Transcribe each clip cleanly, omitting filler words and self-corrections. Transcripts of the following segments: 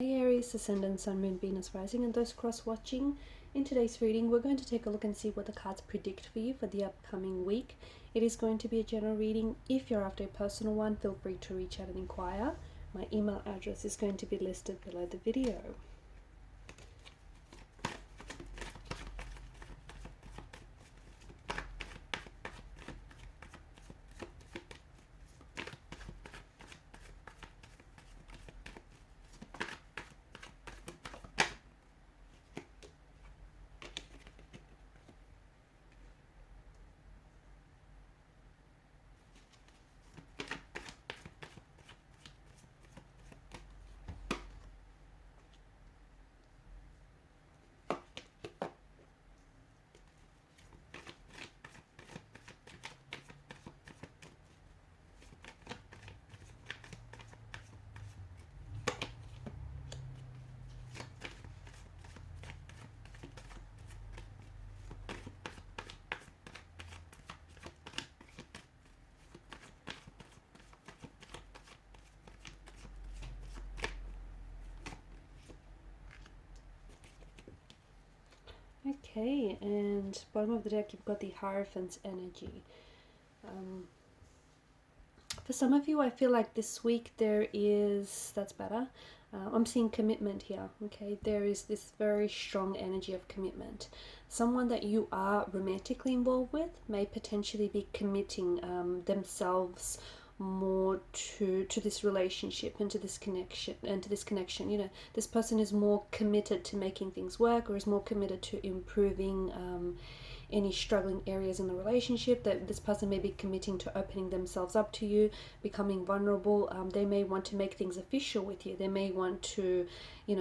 Hey Aries, Ascendant, Sun, Moon, Venus, Rising, and those cross-watching. In today's reading, we're going to take a look and see what the cards predict for you for the upcoming week. It is going to be a general reading. If you're after a personal one, feel free to reach out and inquire. My email address is going to be listed below the video. Okay, and bottom of the deck, you've got the Hierophant's energy. For some of you, I feel like this week that's better. I'm seeing commitment here, okay? There is this very strong energy of commitment. Someone that you are romantically involved with may potentially be committing themselves more to this relationship and to this connection. You know, this person is more committed to making things work, or is more committed to improving any struggling areas in the relationship. That this person may be committing to opening themselves up to you, becoming vulnerable. They may want to make things official with you. They may want to, they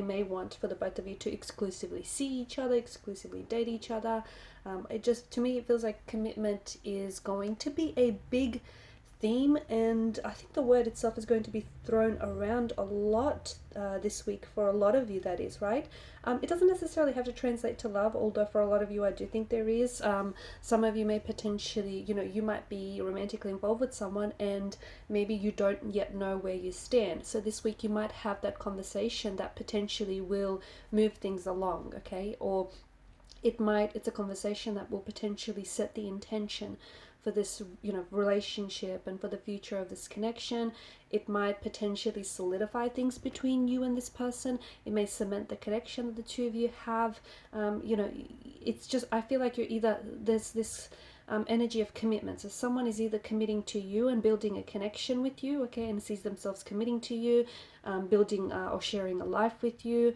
may want for the both of you to exclusively see each other, exclusively date each other. To me, it feels like commitment is going to be a big theme, and I think the word itself is going to be thrown around a lot this week for a lot of you, that is, right? It doesn't necessarily have to translate to love, although for a lot of you I do think there is. Some of you may potentially, you might be romantically involved with someone and maybe you don't yet know where you stand. So this week you might have that conversation that potentially will move things along, okay? Or it's a conversation that will potentially set the intention for this relationship and for the future of this connection. It might potentially solidify things between you and this person. It may cement the connection that the two of you have. It's just, I feel like there's this energy of commitment. So someone is either committing to you and building a connection with you, okay, and sees themselves committing to you, building or sharing a life with you,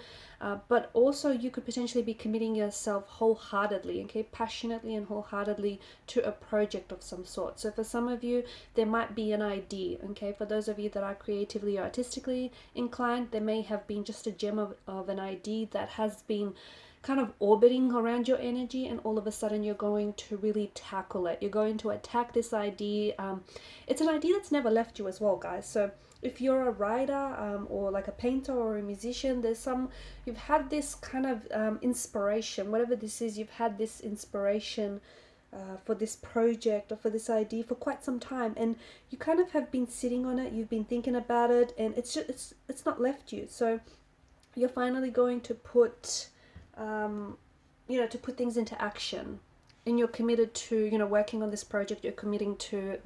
but also you could potentially be committing yourself wholeheartedly, okay, passionately and wholeheartedly to a project of some sort. So for some of you, there might be an idea, okay. For those of you that are creatively or artistically inclined, there may have been just a gem of an idea that has been kind of orbiting around your energy, and all of a sudden you're going to really tackle it. You're going to attack this idea. It's an idea that's never left you as well, guys. So if you're a writer or like a painter or a musician, you've had this kind of inspiration, whatever this is. You've had this inspiration for this project or for this idea for quite some time, and you kind of have been sitting on it. You've been thinking about it, and it's not left you. So you're finally going to put things into action, and you're committed to working on this project. You're committing to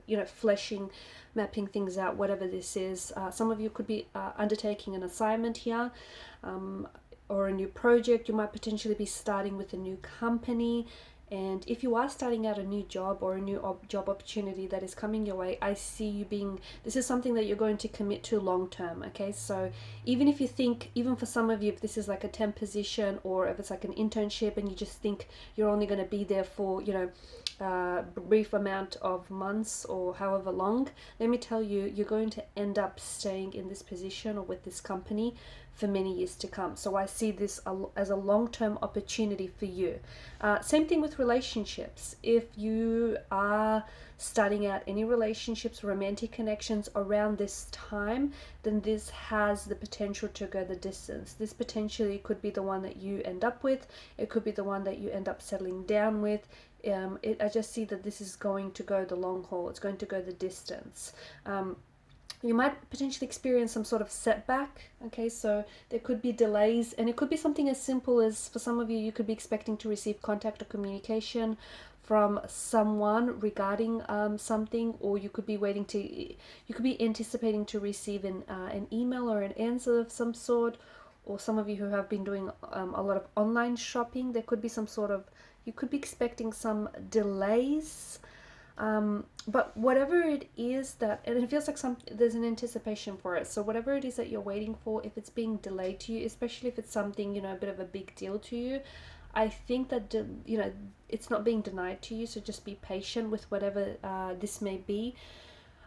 mapping things out, whatever this is. Some of you could be undertaking an assignment here, or a new project. You might potentially be starting with a new company. And if you are starting out a new job or a new job opportunity that is coming your way, I see you this is something that you're going to commit to long term, okay? So even if you think, even for some of you, if this is like a temp position or if it's like an internship and you just think you're only going to be there for, brief amount of months or however long, let me tell you, you're going to end up staying in this position or with this company for many years to come. So I see this as a long-term opportunity for you. Same thing with relationships. If you are starting out any relationships, romantic connections around this time, then this has the potential to go the distance. This potentially could be the one that you end up with. It could be the one that you end up settling down with. I just see that this is going to go the long haul. It's going to go the distance. you might potentially experience some sort of setback. Okay, so there could be delays, and it could be something as simple as, for some of you, you could be expecting to receive contact or communication from someone regarding something, or you could be you could be anticipating to receive an email or an answer of some sort. Or some of you who have been doing a lot of online shopping, there could be some sort of, you could be expecting some delays. But whatever it is that, and it feels like there's an anticipation for it. So whatever it is that you're waiting for, if it's being delayed to you, especially if it's something, you know, a bit of a big deal to you, I think that, you know, it's not being denied to you. So just be patient with whatever this may be.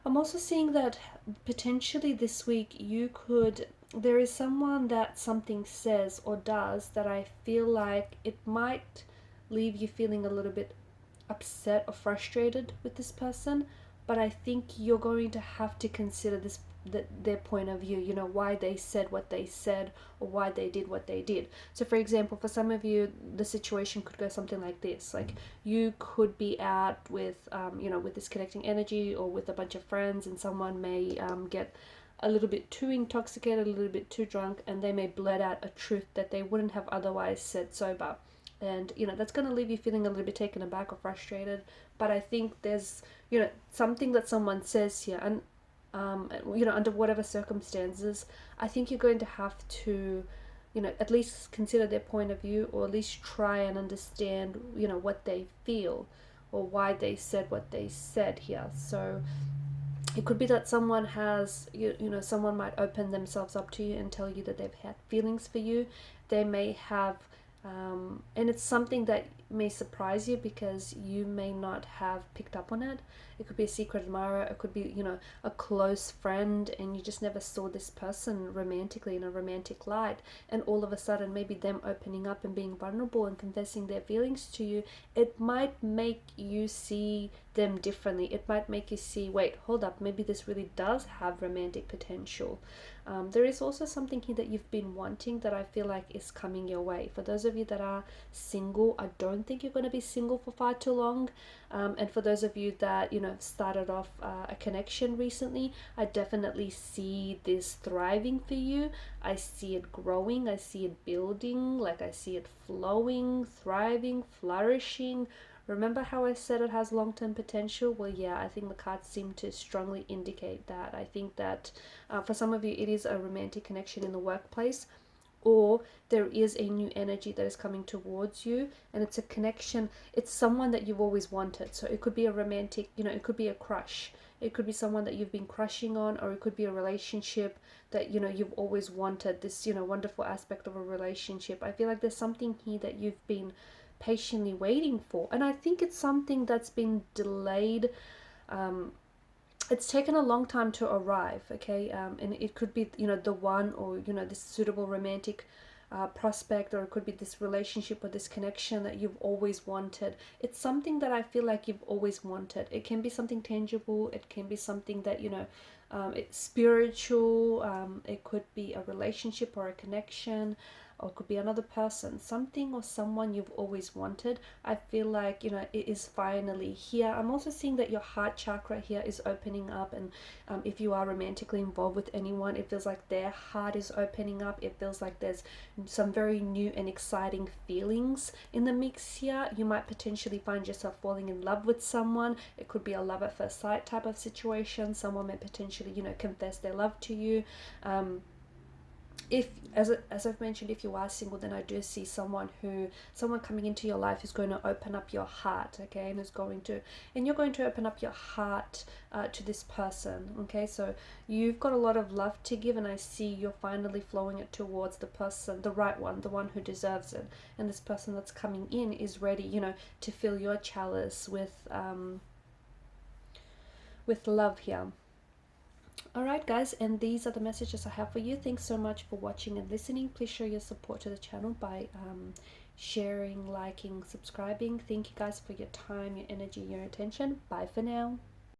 I'm also seeing that potentially this week there is someone that something says or does that I feel like it might leave you feeling a little bit upset or frustrated with this person, but I think you're going to have to consider their point of view, you know, why they said what they said or why they did what they did. So for example, for some of you, the situation could go something like this. Like, you could be out with you know, with this connecting energy or with a bunch of friends, and someone may get a little bit too intoxicated, a little bit too drunk, and they may blurt out a truth that they wouldn't have otherwise said sober. And, you know, that's going to leave you feeling a little bit taken aback or frustrated. But I think there's, you know, something that someone says here, and, you know, under whatever circumstances, I think you're going to have to, you know, at least consider their point of view, or at least try and understand, you know, what they feel or why they said what they said here. So it could be that someone has, you know, someone might open themselves up to you and tell you that they've had feelings for you. They may have, and it's something that may surprise you because you may not have picked up on it. It could be a secret admirer. It could be, you know, a close friend, and you just never saw this person romantically in a romantic light. And all of a sudden, maybe them opening up and being vulnerable and confessing their feelings to you, it might make you see them differently. It might make you see, wait, hold up, maybe this really does have romantic potential. There is also something here that you've been wanting that I feel like is coming your way. For those of you that are single, I don't think you're going to be single for far too long. And for those of you that, you know, started off a connection recently, I definitely see this thriving for you. I see it growing. I see it building. Like, I see it flowing, thriving, flourishing. Remember how I said it has long-term potential? Well, yeah, I think the cards seem to strongly indicate that. I think that for some of you, it is a romantic connection in the workplace, or there is a new energy that is coming towards you, and it's a connection. It's someone that you've always wanted. So it could be a romantic, you know, it could be a crush. It could be someone that you've been crushing on, or it could be a relationship that, you know, you've always wanted, this, you know, wonderful aspect of a relationship. I feel like there's something here that you've been patiently waiting for, and I think it's something that's been delayed. It's taken a long time to arrive, okay? And it could be, you know, the one, or, you know, this suitable romantic prospect, or it could be this relationship or this connection that you've always wanted. It's something that I feel like you've always wanted. It can be something tangible. It can be something that, you know, it's spiritual. It could be a relationship or a connection, or it could be another person, something or someone you've always wanted. I feel like, you know, it is finally here. I'm also seeing that your heart chakra here is opening up, and if you are romantically involved with anyone, it feels like their heart is opening up. It feels like there's some very new and exciting feelings in the mix here. You might potentially find yourself falling in love with someone. It could be a love at first sight type of situation. Someone may potentially, you know, confess their love to you. If, as I've mentioned, if you are single, then I do see someone coming into your life who's going to open up your heart, okay, and you're going to open up your heart to this person, okay. So you've got a lot of love to give, and I see you're finally flowing it towards the person, the right one, the one who deserves it, and this person that's coming in is ready, you know, to fill your chalice with love here. Alright guys, and these are the messages I have for you. Thanks so much for watching and listening. Please show your support to the channel by sharing, liking, subscribing. Thank you guys for your time, your energy, your attention. Bye for now.